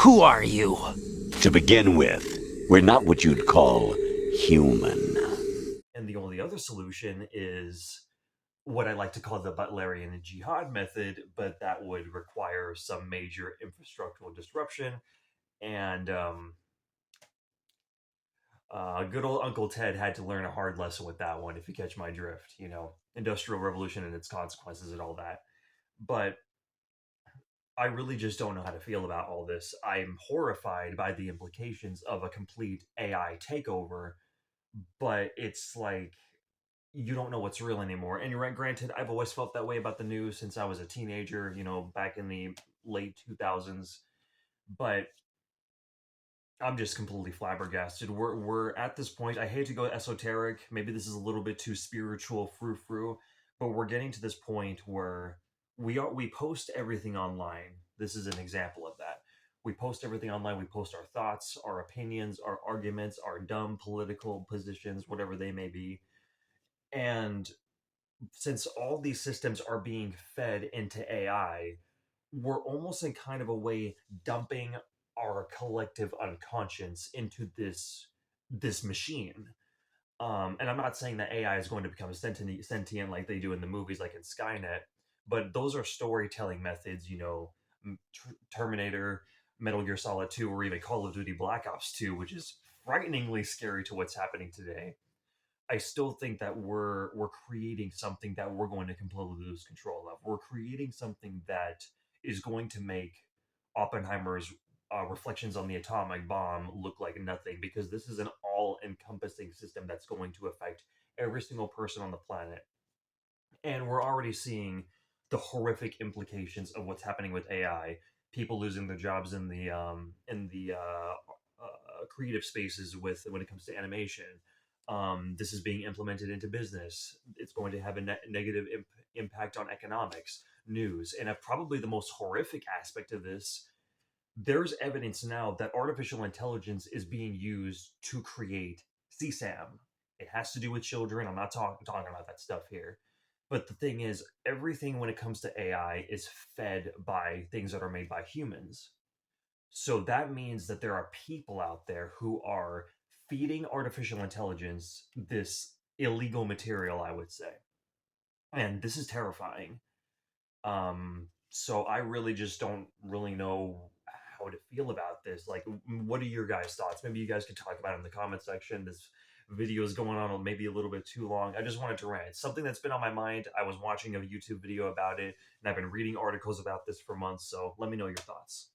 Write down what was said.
Who are you? To begin with, we're not what you'd call human. And the only other solution is what I like to call the Butlerian jihad method, but that would require some major infrastructural disruption. And good old Uncle Ted had to learn a hard lesson with that one, if you catch my drift. Industrial revolution and its consequences and all that. But I really just don't know how to feel about all this. I'm horrified by the implications of a complete AI takeover, but it's like you don't know what's real anymore. And you're right, granted, I've always felt that way about the news since I was a teenager, back in the late 2000s. But I'm just completely flabbergasted. We're at this point. I hate to go esoteric. Maybe this is a little bit too spiritual, frou frou, but we're getting to this point where we post everything online. This is an example of that. We post everything online. We post our thoughts, our opinions, our arguments, our dumb political positions, whatever they may be. And since all these systems are being fed into AI, we're almost in kind of a way dumping our collective unconscious into this machine. And I'm not saying that AI is going to become sentient like they do in the movies, like in Skynet, but those are storytelling methods. Terminator, Metal Gear Solid 2, or even Call of Duty Black Ops 2, which is frighteningly scary to what's happening today. I still think that we're creating something that we're going to completely lose control of. We're creating something that is going to make Oppenheimer's reflections on the atomic bomb look like nothing, because this is an all-encompassing system that's going to affect every single person on the planet. And we're already seeing the horrific implications of what's happening with AI. People losing their jobs in the creative spaces with when it comes to animation. This is being implemented into business. It's going to have a negative impact on economics, news, and probably the most horrific aspect of this. There's evidence now that artificial intelligence is being used to create CSAM. It has to do with children. I'm not talking about that stuff here. But the thing is, everything when it comes to AI is fed by things that are made by humans. So that means that there are people out there who are feeding artificial intelligence this illegal material, I would say. And this is terrifying. So I really just don't really know how to feel about this. Like, what are your guys' thoughts? Maybe you guys could talk about it in the comment section. This video is going on maybe a little bit too long. I just wanted to rant. It's something that's been on my mind. I was watching a YouTube video about it, and I've been reading articles about this for months. So let me know your thoughts.